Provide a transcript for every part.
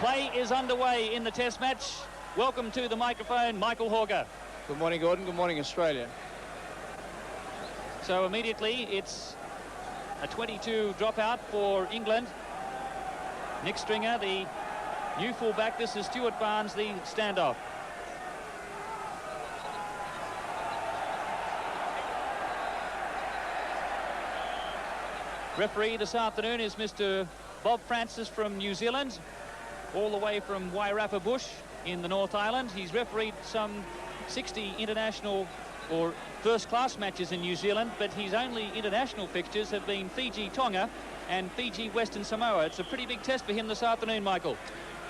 Play is underway in the Test match. Welcome to the microphone, Michael Hawker. Good morning, Gordon. Good morning, Australia. So immediately it's a 22 dropout for England. Nick Stringer, the new fullback. This is Stuart Barnes, the standoff. Referee this afternoon is Mr. Bob Francis from New Zealand, all the way from Wairarapa Bush in the North Island. He's refereed some 60 international or first-class matches in New Zealand, but his only international fixtures have been Fiji, Tonga, and Fiji, Western Samoa. It's a pretty big test for him this afternoon, Michael.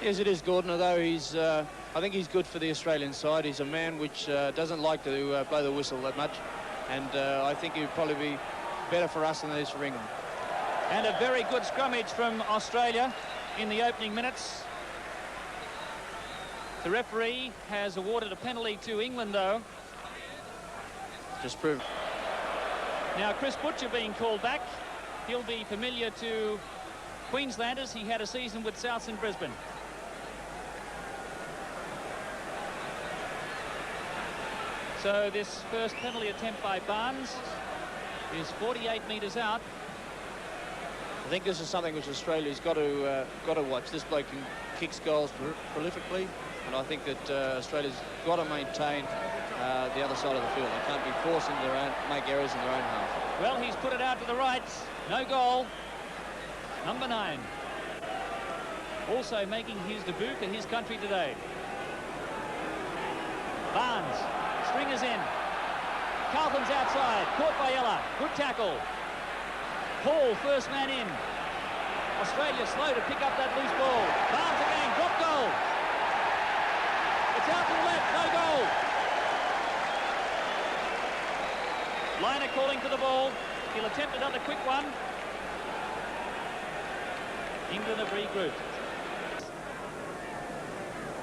Yes, it is, Gordon, although he's, I think he's good for the Australian side. He's a man which doesn't like to blow the whistle that much, and I think he would probably be better for us than it is for England. And a very good scrummage from Australia in the opening minutes. The referee has awarded a penalty to England, though. Just proved. Now, Chris Butcher being called back. He'll be familiar to Queenslanders. He had a season with Souths in Brisbane. So this first penalty attempt by Barnes is 48 metres out. I think this is something which Australia's got to watch. This bloke kicks goals prolifically, and I think that Australia's got to maintain the other side of the field. They can't be forcing make errors in their own half. Well, he's put it out to the right. No goal. Number 9. Also making his debut for his country today. Barnes. Stringer's in. Carlton's outside. Caught by Ella. Good tackle. Hall, first man in. Australia slow to pick up that loose ball. Barnes again, drop goal. It's out to the left, no goal. Lynagh calling for the ball. He'll attempt another quick one. England have regrouped.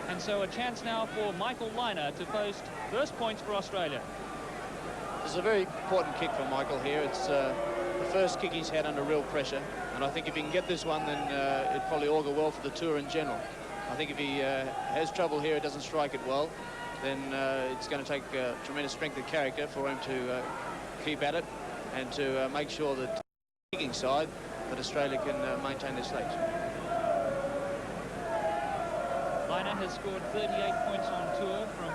And so a chance now for Michael Lynagh to post first points for Australia. This is a very important kick for Michael here. It's the first kick he's had under real pressure, and I think if he can get this one, then it'd probably augur well for the tour in general. I think if he has trouble here, it doesn't strike it well, then it's going to take tremendous strength of character for him to keep at it and to make sure that kicking side that Australia can maintain their stakes. Lynagh has scored 38 points on tour from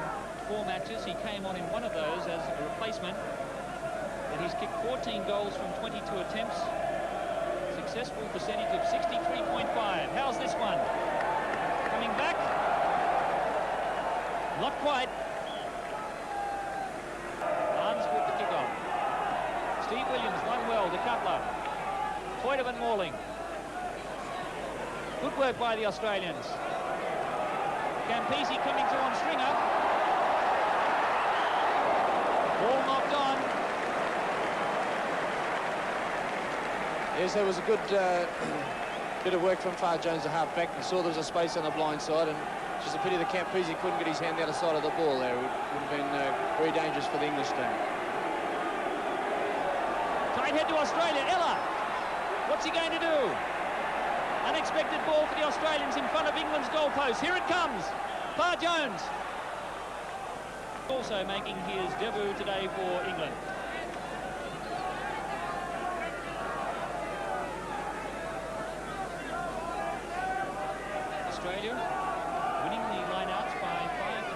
4 matches. He came on in one of those as a replacement. But he's kicked 14 goals from 22 attempts. Successful percentage of 63.5. How's this one? Coming back. Not quite. Barnes with the kick-off. Steve Williams won well to Cutler. Toydovan Morling. Good work by the Australians. Campese coming through on Stringer. Ball knocked on. Yes, there was a good bit of work from Far Jones, the half-back. He saw there was a space on the blind side, and it's just a pity the Campese couldn't get his hand the other side of the ball there. It would have been very dangerous for the English team. Tight head to Australia. Ella. What's he going to do? Unexpected ball for the Australians in front of England's goalpost. Here it comes. Far Jones. Also making his debut today for England. Australia winning the line-outs by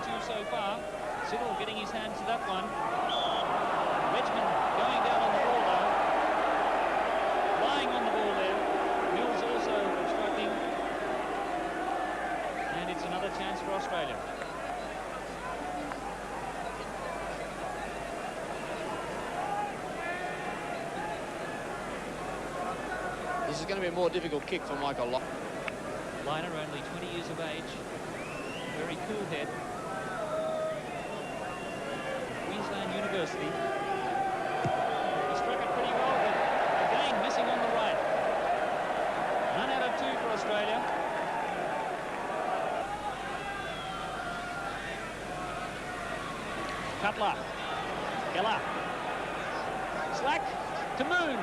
5-2 so far. Siddle getting his hands to that one. Richmond going down on the ball though. Lying on the ball there. Mills also obstructing. And it's another chance for Australia. This is going to be a more difficult kick for Michael Lynagh. Lynagh, only 20 years of age. Very cool head. Queensland University. He struck it pretty well, but again missing on the right. 1 out of 2 for Australia. Cutler. Keller. Slack to Moon.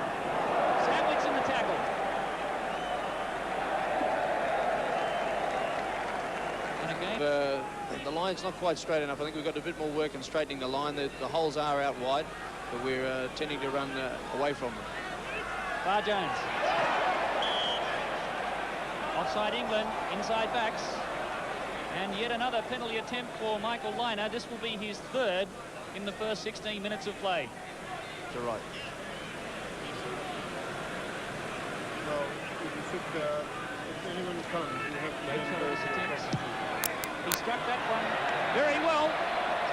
Sandwich in the tackle. line's not quite straight enough. I think we've got a bit more work in straightening the line. The holes are out wide, but we're tending to run away from them. Bar Jones. Offside England, inside backs. And yet another penalty attempt for Michael Lynagh. This will be his third in the first 16 minutes of play. To right. Well, if anyone comes, you have to Wait for those attempts. He struck that one very well.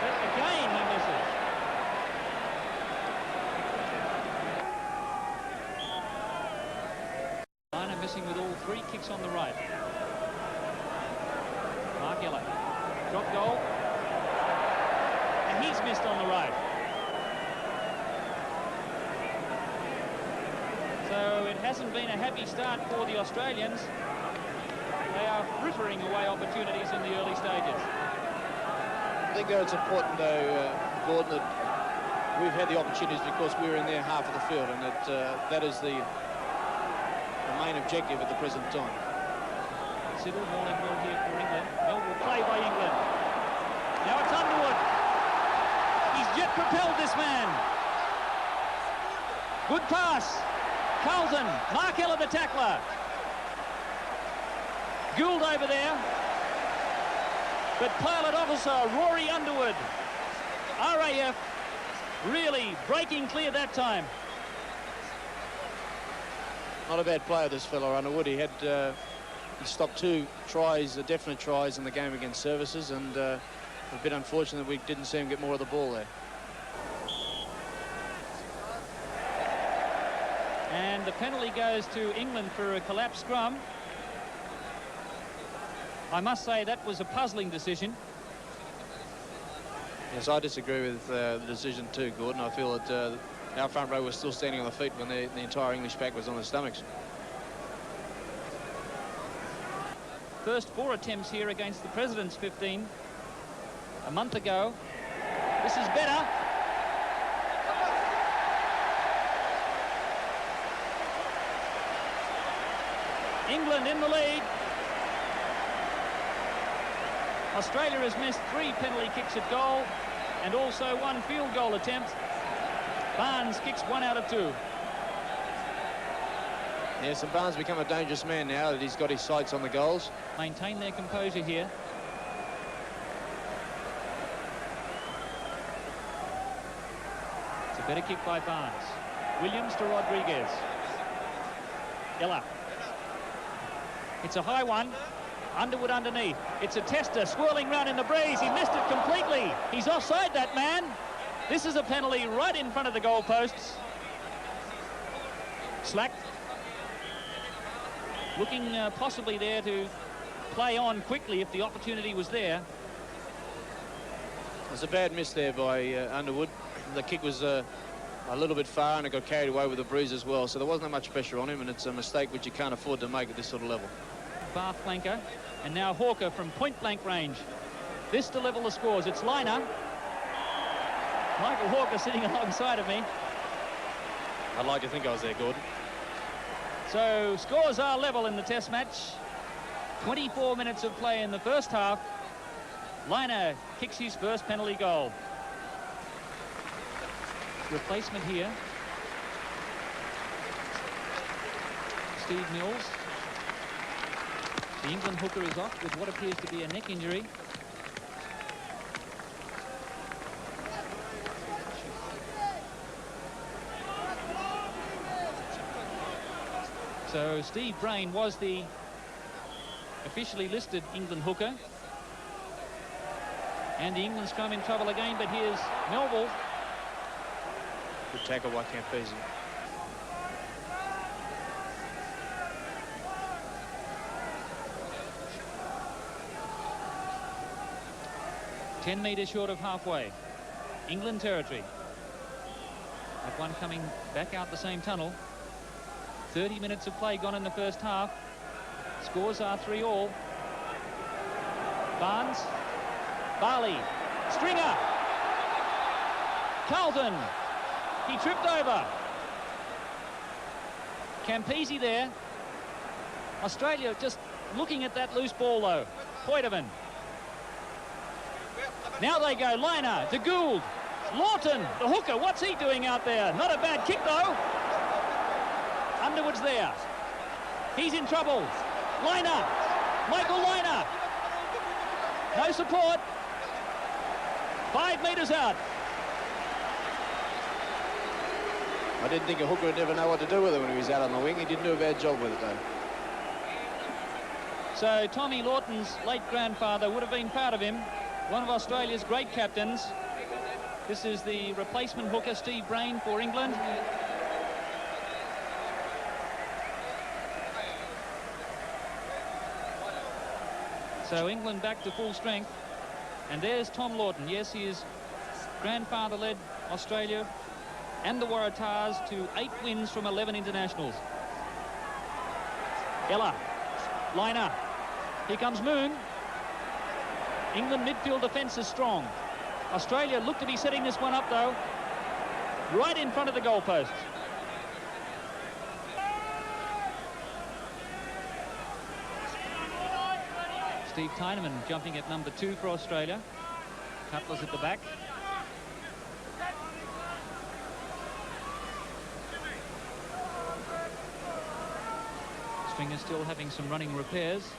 But again, he misses. Lynagh missing with all three kicks on the right. Mark Ella. Drop goal. And he's missed on the right. So it hasn't been a happy start for the Australians. They are frittering away opportunities in the early stages. I think that it's important, though, Gordon, that we've had the opportunities because we're in their half of the field, and that is the main objective at the present time. Siddle, ball in well here for England. Well will play by England. Now it's Underwood. He's jet propelled this man. Good pass. Carlton. Mark Ella, the tackler. Gould over there. But pilot officer Rory Underwood. RAF really breaking clear that time. Not a bad player, this fellow Underwood. He had he stopped two tries, definite tries in the game against Services, and a bit unfortunate that we didn't see him get more of the ball there. And the penalty goes to England for a collapsed scrum. I must say that was a puzzling decision. Yes, I disagree with the decision too, Gordon. I feel that our front row was still standing on the feet when the entire English pack was on their stomachs. First 4 attempts here against the President's 15 a month ago. This is better. England in the lead. Australia has missed 3 penalty kicks at goal and also 1 field goal attempt. Barnes kicks 1 out of 2. Yes, and Barnes become a dangerous man now that he's got his sights on the goals. Maintain their composure here. It's a better kick by Barnes. Williams to Rodriguez. Ella. It's a high one. Underwood underneath. It's a tester swirling round in the breeze. He missed it completely. He's offside, that man. This is a penalty right in front of the goalposts. Slack. Looking possibly there to play on quickly if the opportunity was there. There's a bad miss there by Underwood. The kick was a little bit far and it got carried away with the breeze as well, so there wasn't that much pressure on him, and it's a mistake which you can't afford to make at this sort of level. Bath flanker, and now Hawker from point-blank range. This to level the scores. It's Lynagh. Michael Hawker sitting alongside of me. I'd like to think I was there, Gordon. So scores are level in the test match. 24 minutes of play in the first half. Lynagh kicks his first penalty goal. Replacement here. Steve Mills. The England hooker is off with what appears to be a neck injury. So Steve Brain was the officially listed England hooker. And the England scrum in trouble again, but here's Melville. Good tackle by Campese. Ten metres short of halfway. England territory. That one coming back out the same tunnel. 30 minutes of play gone in the first half. Scores are 3-all. Barnes. Barley. Stringer. Carlton. He tripped over. Campese there. Australia just looking at that loose ball though. Poitevin. Now they go. Lynagh to Gould. Lawton, the hooker. What's he doing out there? Not a bad kick, though. Underwood's there. He's in trouble. Lynagh. Michael Lynagh. No support. 5 metres out. I didn't think a hooker would never know what to do with it when he was out on the wing. He didn't do a bad job with it, though. So Tommy Lawton's late grandfather would have been part of him. One of Australia's great captains. This is the replacement hooker, Steve Bray, for England. So England back to full strength. And there's Tom Lawton. Yes, his grandfather led Australia and the Waratahs to 8 wins from 11 internationals. Ella, Lynagh. Here comes Moon. England midfield defence is strong. Australia look to be setting this one up, though, right in front of the goalposts. Steve Tyneman jumping at number 2 for Australia. Cutler's at the back. Stringer still having some running repairs.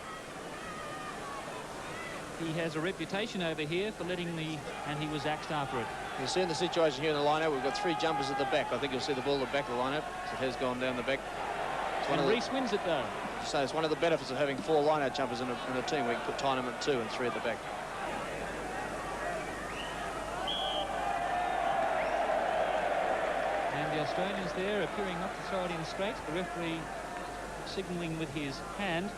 He has a reputation over here for letting the... and he was axed after it. You'll see in the situation here in the line-out, we've got 3 jumpers at the back. I think you'll see the ball at the back of the line-out. So it has gone down the back. And Reece wins it, though. So it's one of the benefits of having 4 line-out jumpers in a team. We can put Tyneman at 2 and 3 at the back. And the Australians there appearing not to throw it in straight. The referee signalling with his hand.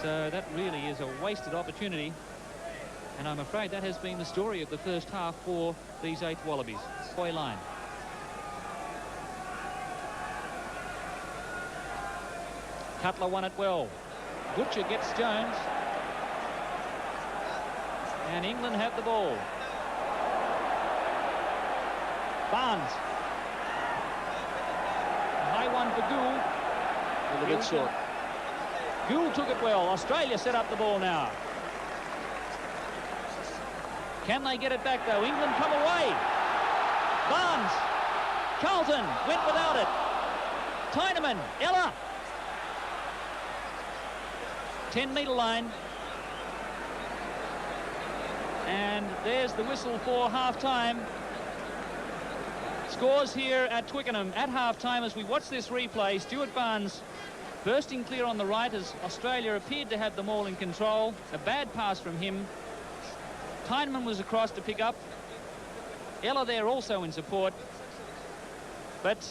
So that really is a wasted opportunity. And I'm afraid that has been the story of the first half for these 8 Wallabies. Boy line. Cutler won it well. Butcher gets Jones. And England have the ball. Barnes. A high one for Gould. A little bit short. Gould took it well. Australia set up the ball now. Can they get it back, though? England come away. Barnes. Carlton went without it. Tyneman. Ella. 10-metre line. And there's the whistle for half-time. Scores here at Twickenham at half-time as we watch this replay. Stuart Barnes bursting clear on the right as Australia appeared to have them all in control. A bad pass from him. Tyneman was across to pick up. Ella there also in support. But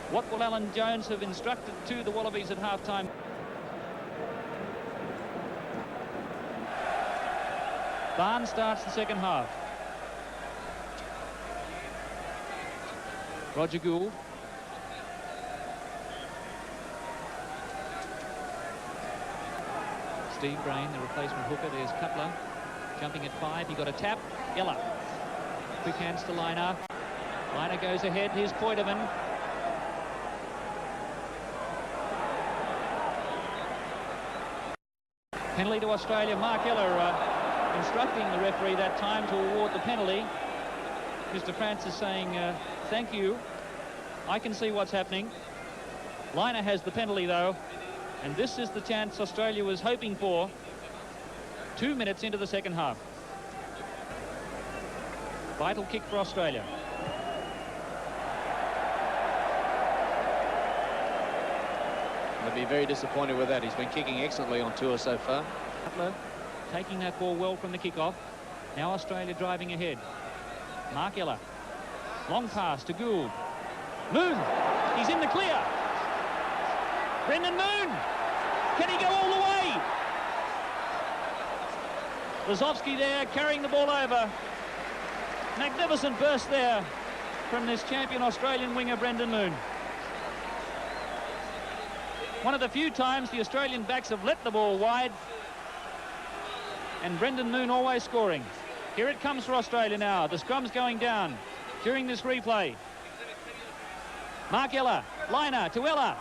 what will Alan Jones have instructed to the Wallabies at half-time? Barnes starts the second half. Roger Gould. Steve Bray, the replacement hooker. There's Cutler jumping at 5. He got a tap. Ella. Quick hands to Lynagh. Lynagh goes ahead. Here's Poitevin. Penalty to Australia. Mark Ella instructing the referee that time to award the penalty. Mr. Francis saying, thank you. I can see what's happening. Lynagh has the penalty, though. And this is the chance Australia was hoping for. 2 minutes into the second half. Vital kick for Australia. They'll be very disappointed with that. He's been kicking excellently on tour so far. Cutler taking that ball well from the kickoff. Now Australia driving ahead. Mark Ella. Long pass to Gould. Moon. He's in the clear. Brendan Moon. Can he go all the way? Lazowski there carrying the ball over. Magnificent burst there from this champion Australian winger, Brendan Moon. One of the few times the Australian backs have let the ball wide. And Brendan Moon always scoring. Here it comes for Australia now. The scrum's going down during this replay. Mark Ella. Lynagh to Ella.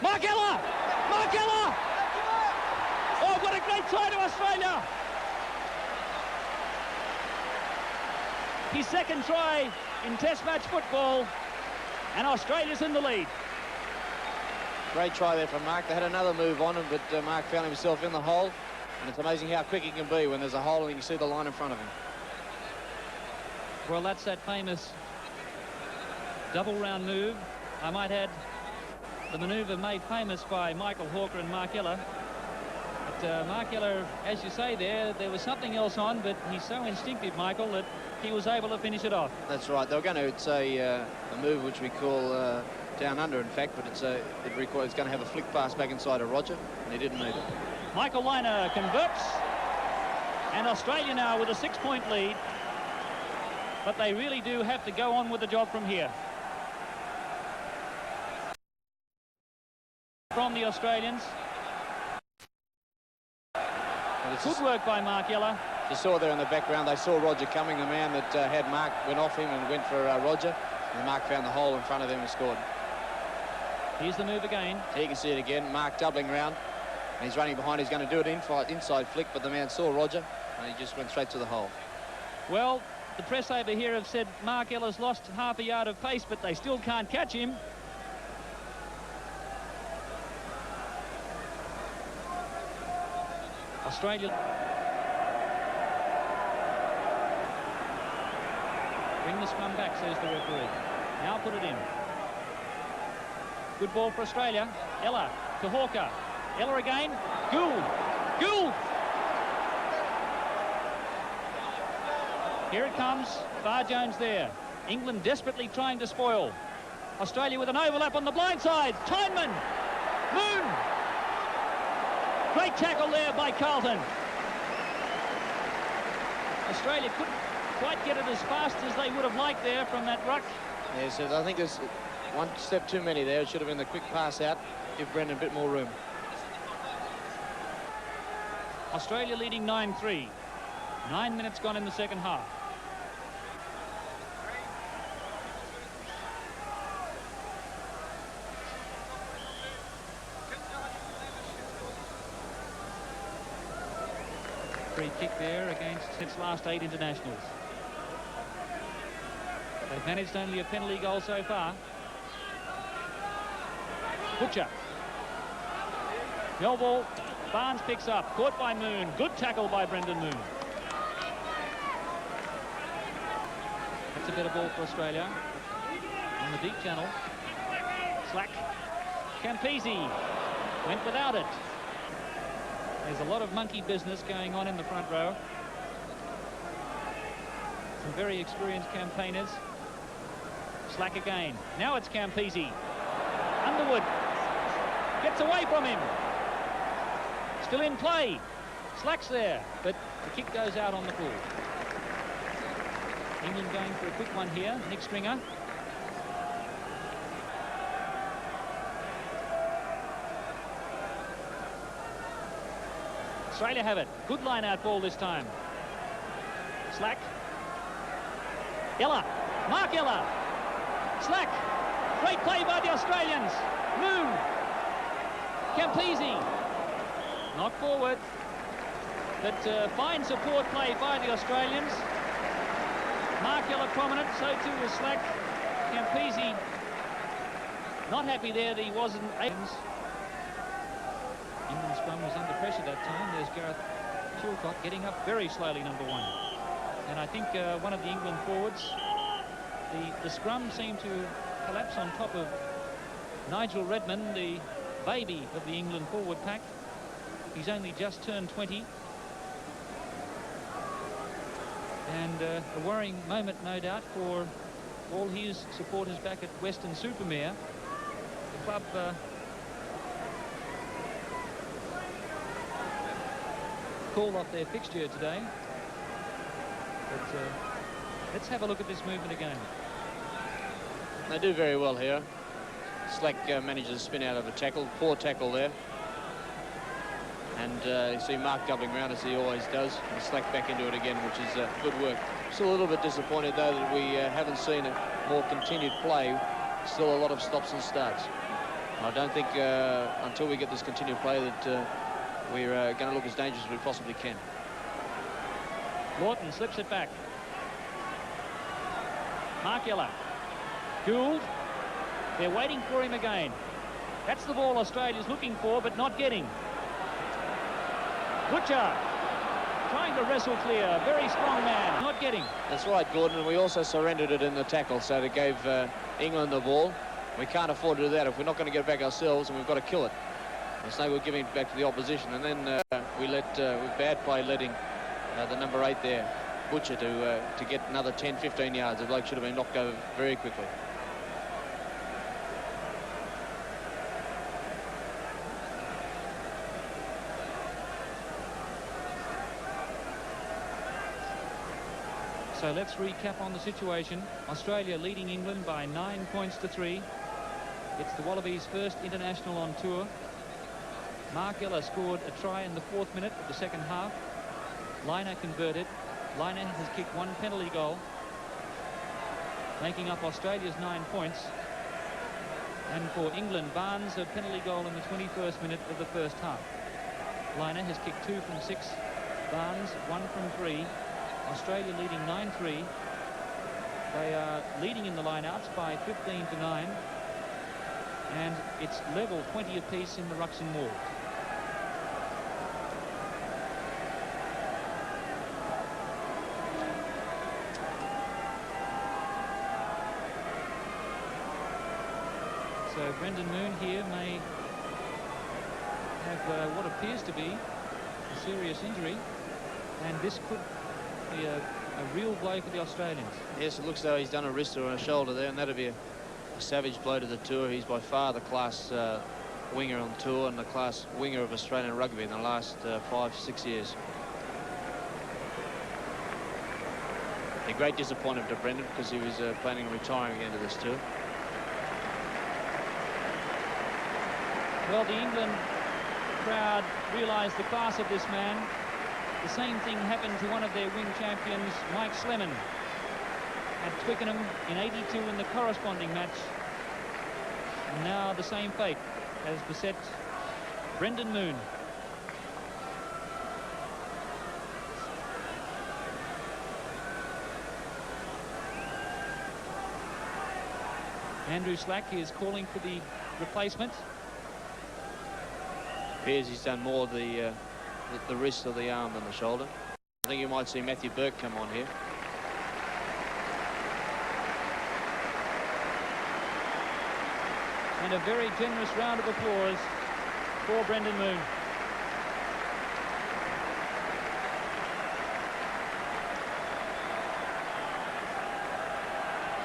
Mark Ella! Mark Ella! Oh, what a great try to Australia! his second try in Test match football, and Australia's in the lead. Great try there from Mark. They had another move on him, but Mark found himself in the hole, and it's amazing how quick he can be when there's a hole and you can see the line in front of him. Well, that's that famous double round move. I might add the manoeuvre made famous by Michael Hawker and Mark Ella. But Mark Ella, as you say there was something else on, but he's so instinctive, Michael, that he was able to finish it off. That's right. They were going to, it's a move which we call down under, in fact, but it's going to have a flick pass back inside of Roger, and he didn't need it. Michael Lynagh converts, and Australia now with a 6-point lead, but they really do have to go on with the job from here. From the Australians. Good work by Mark Ella. You saw there in the background, they saw Roger coming. The man that had Mark went off him and went for Roger, and Mark found the hole in front of him and scored. Here's the move again. Here you can see it again. Mark doubling round, and he's running behind. He's going to do it inside flick, but the man saw Roger, and he just went straight to the hole. Well, the press over here have said Mark Ella's lost half a yard of pace, but they still can't catch him. Australia. Bring the scrum back, says the referee. Now put it in. Good ball for Australia. Ella to Hawker. Ella again. Gould. Gould. Here it comes. Bar Jones there. England desperately trying to spoil. Australia with an overlap on the blind side. Tyneman. Moon. Great tackle there by Carlton. Australia couldn't quite get it as fast as they would have liked there from that ruck. Yes, I think there's one step too many there. It should have been the quick pass out, give Brendan a bit more room. Australia leading 9-3. 9 minutes gone in the second half. Free kick there against its last 8 internationals. They've managed only a penalty goal so far. Butcher. No ball. Barnes picks up. Caught by Moon. Good tackle by Brendan Moon. That's a better ball for Australia. On the deep channel. Slack. Campese went without it. There's a lot of monkey business going on in the front row. Some very experienced campaigners. Slack again. Now it's Campese. Underwood gets away from him. Still in play. Slack's there, but the kick goes out on the full. England going for a quick one here. Nick Stringer. Australia have it. Good line-out ball this time. Slack. Ella. Mark Ella. Slack. Great play by the Australians. Moon. Campese. Knocked forward. But fine support play by the Australians. Mark Ella prominent, so too was Slack. Campese not happy there that he wasn't. England scrum was under pressure that time. There's Gareth Chilcott getting up very slowly, number 1. And I think one of the England forwards, the scrum seemed to collapse on top of Nigel Redmond, the baby of the England forward pack. He's only just turned 20. And a worrying moment, no doubt, for all his supporters back at Western-super-Mare. The club called off their fixture today. But let's have a look at this movement again. They do very well here. Slack manages to spin out of a tackle. Poor tackle there. And you see Mark doubling round as he always does. And Slack back into it again, which is good work. Still a little bit disappointed, though, that we haven't seen a more continued play. Still a lot of stops and starts. I don't think until we get this continued play that we're going to look as dangerous as we possibly can. Lawton slips it back. Mark Ella. Gould. They're waiting for him again. That's the ball Australia's looking for, but not getting. Butcher trying to wrestle clear. Very strong man. Not getting. That's right, Gordon. And we also surrendered it in the tackle, so it gave England the ball. We can't afford to do that if we're not going to get it back ourselves, and we've got to kill it. It's no good giving it back to the opposition. And then we let, with bad play, letting the number 8 there, Butcher, to get another 10, 15 yards. The bloke should have been knocked over very quickly. So let's recap on the situation. Australia leading England by 9 points to 3. It's the Wallabies' first international on tour. Mark Ella scored a try in the 4th minute of the second half. Lynagh converted. Lynagh has kicked 1 penalty goal, making up Australia's 9 points. And for England, Barnes a penalty goal in the 21st minute of the first half. Lynagh has kicked 2 from 6. Barnes 1 from 3. Australia leading 9-3. They are leading in the lineouts by 15 to 9. And it's level 20 apiece in the rucks and maul. So Brendan Moon here may have what appears to be a serious injury, and this could be a real blow for the Australians. Yes, it looks as though he's done a wrist or a shoulder there, and that'd be a savage blow to the tour. He's by far the class winger on tour and the class winger of Australian rugby in the last 5-6 years. A great disappointment to Brendan because he was planning on retiring at the end of this tour. Well, the England crowd realised the class of this man. The same thing happened to one of their wing champions, Mike Slemon, at Twickenham in '82 in the corresponding match. And now the same fate has beset Brendan Moon. Andrew Slack is calling for the replacement. Appears he's done more the wrist or the arm than the shoulder. I think you might see Matthew Burke come on here. And a very generous round of applause for Brendan Moon.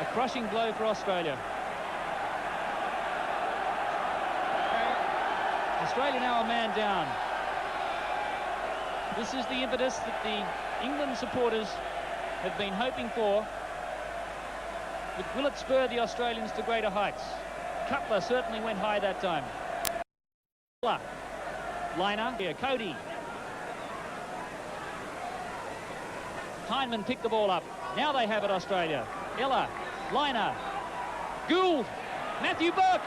A crushing blow for Australia. Australia now a man down. This is the impetus that the England supporters have been hoping for. But will it spur the Australians to greater heights? Cutler certainly went high that time. Lynagh here, Cody. Heinemann picked the ball up. Now they have it, Australia. Ella, Lynagh, Gould, Matthew Burke,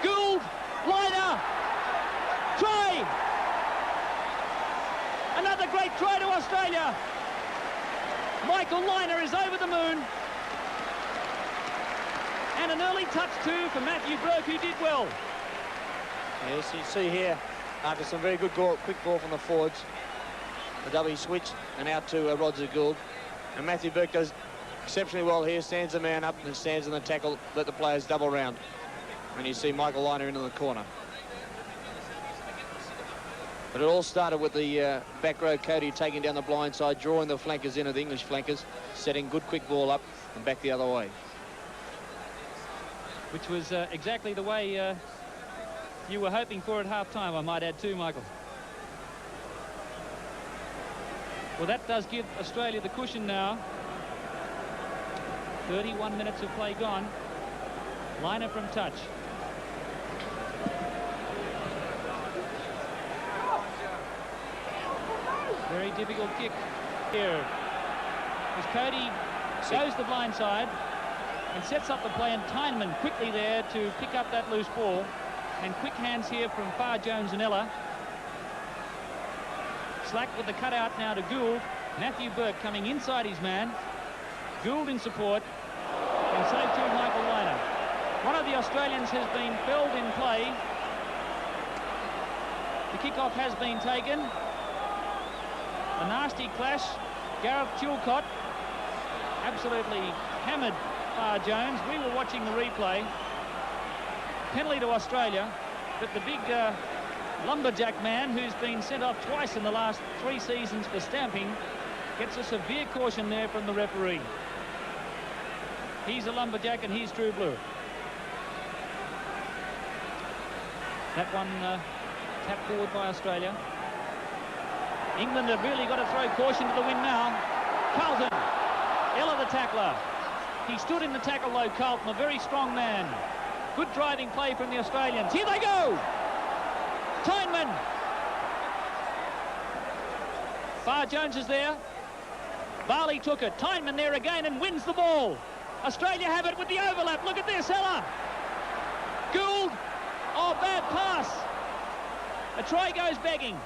Gould, Lynagh, try! Another great try to Australia. Michael Lynagh is over the moon. And an early touch too for Matthew Burke, who did well. Yes, you see here, after some very good quick ball from the forwards, the W switch and out to Roger Gould. And Matthew Burke does exceptionally well here, stands the man up and stands in the tackle, let the players double round. And you see Michael Lynagh into the corner. But it all started with the back row Cody taking down the blind side, drawing the flankers in of the English flankers, setting good quick ball up and back the other way. Which was exactly the way you were hoping for at half-time, I might add too, Michael. Well, that does give Australia the cushion now. 31 minutes of play gone. Lynagh from touch. Very difficult kick here. As Cody goes the blind side and sets up the play, and Tyneman quickly there to pick up that loose ball. And quick hands here from Farr, Jones and Ella. Slack with the cutout now to Gould. Matthew Burke coming inside his man. Gould in support, and so too Michael Lynagh. One of the Australians has been felled in play. The kick-off has been taken. A nasty clash. Gareth Chilcott absolutely hammered Far Jones. We were watching the replay. Penalty to Australia, but the big lumberjack man, who's been sent off twice in the last 3 seasons for stamping, gets a severe caution there from the referee. He's a lumberjack and he's true blue. That one tapped forward by Australia. England have really got to throw caution to the wind now. Carlton, Ella the tackler. He stood in the tackle though, Carlton, a very strong man. Good driving play from the Australians. Here they go! Tyneman. Far Jones is there. Barley took it. Tyneman there again and wins the ball. Australia have it with the overlap. Look at this, Ella. Gould. Oh, bad pass. A try goes begging.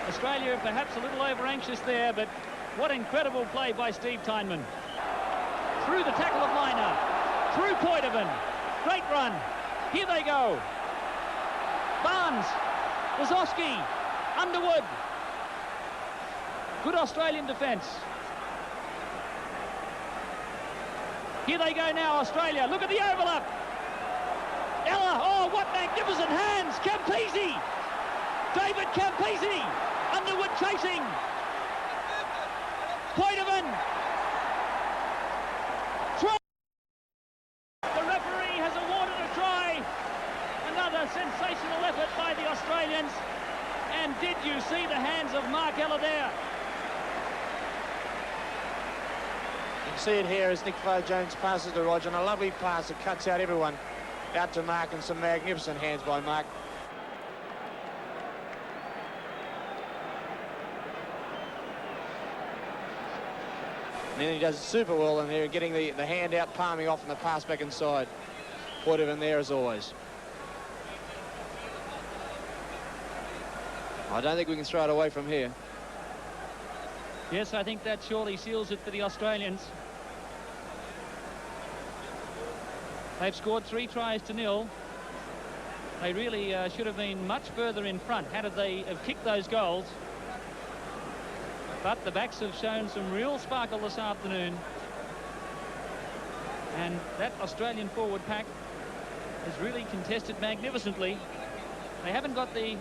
Australia perhaps a little over-anxious there, but what incredible play by Steve Tyneman. Through the tackle of Lynagh. Through Poitevin. Great run. Here they go. Barnes. Wazowski. Underwood. Good Australian defence. Here they go now, Australia. Look at the overlap. Ella. Oh, what magnificent hands. Campese. David Campese. Underwood chasing. Poitevin. Try. The referee has awarded a try. Another sensational effort by the Australians. And did you see the hands of Mark Ella there? You can see it here as Nick Farr-Jones passes to Roger, and a lovely pass that cuts out everyone out to Mark, and some magnificent hands by Mark. And then he does super well in there, getting the hand out, palming off, and the pass back inside. Poitevin there as always. I don't think we can throw it away from here. Yes, I think that surely seals it for the Australians. They've scored 3 tries to 0. They really should have been much further in front had they have kicked those goals. But the backs have shown some real sparkle this afternoon. And that Australian forward pack has really contested magnificently. They haven't got the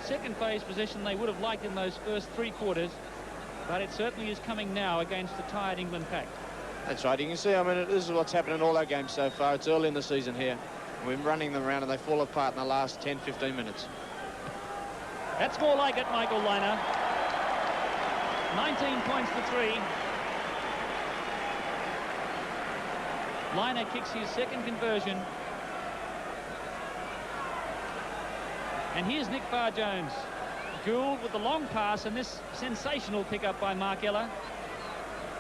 second phase position they would have liked in those first 3 quarters, but it certainly is coming now against the tired England pack. That's right. You can see, I mean, this is what's happened in all our games so far. It's early in the season here. We're running them around and they fall apart in the last 10-15 minutes. That's more like it, Michael Lynagh. 19 points to 3. Lynagh kicks his second conversion. And here's Nick Farr-Jones. Gould with the long pass, and this sensational pickup by Mark Ella.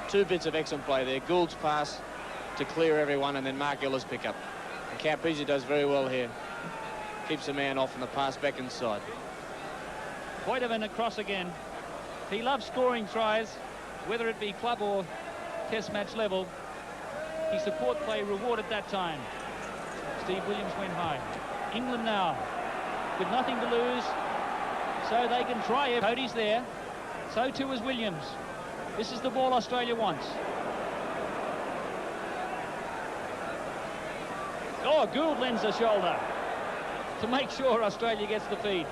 2 bits of excellent play there. Gould's pass to clear everyone, and then Mark Ella's pickup. And Campese does very well here. Keeps the man off and the pass back inside. Poitevin across again. He loves scoring tries, whether it be club or test match level. His support play rewarded that time. Steve Williams went high. England now with nothing to lose, so they can try it. Cody's there, so too is Williams. This is the ball Australia wants. Oh, Gould lends a shoulder to make sure Australia gets the feed.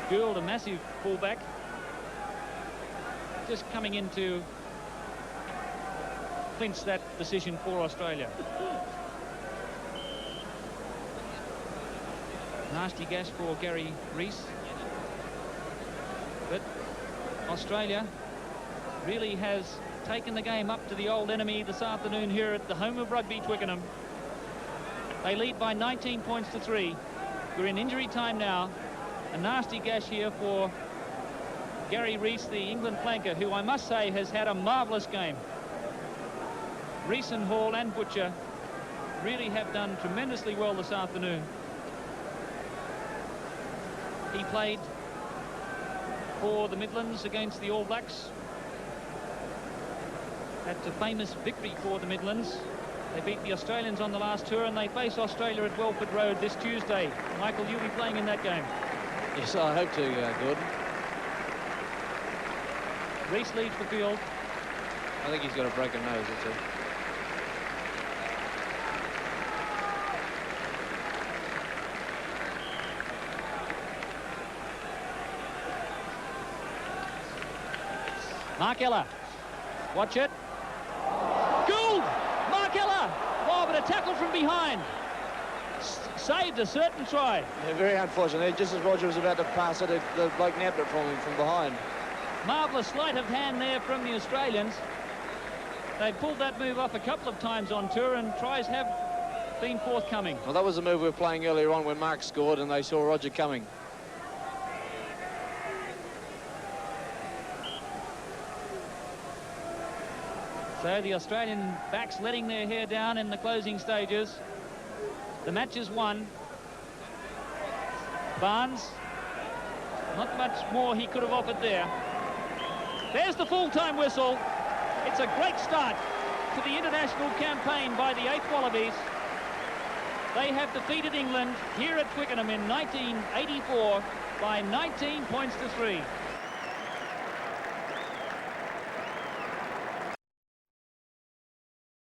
Gould, a massive fullback, just coming in to clinch that decision for Australia. Nasty gash for Gary Rees. But Australia really has taken the game up to the old enemy this afternoon here at the home of rugby, Twickenham. They lead by 19 points to 3. We're in injury time now. A nasty gash here for Gary Rees, the England flanker, who I must say has had a marvellous game. Rees and Hall and Butcher really have done tremendously well this afternoon. He played for the Midlands against the All Blacks. That's a famous victory for the Midlands. They beat the Australians on the last tour, and they face Australia at Welford Road this Tuesday. Michael, you'll be playing in that game. Yes, I hope to, Gordon. Reece leads the field. I think he's got a broken nose or two. Mark Ella. Watch it. Gould! Mark Ella! Oh, but a tackle from behind. Saved a certain try. Yeah, very unfortunate. Just as Roger was about to pass it, the bloke nabbed it from him from behind. Marvellous sleight of hand there from the Australians. They've pulled that move off a couple of times on tour, and tries have been forthcoming. Well, that was the move we were playing earlier on when Mark scored and they saw Roger coming. So the Australian backs letting their hair down in the closing stages. The match is won. Barnes, not much more he could have offered there. There's the full-time whistle. It's a great start to the international campaign by the 8th Wallabies. They have defeated England here at Twickenham in 1984 by 19 points to 3.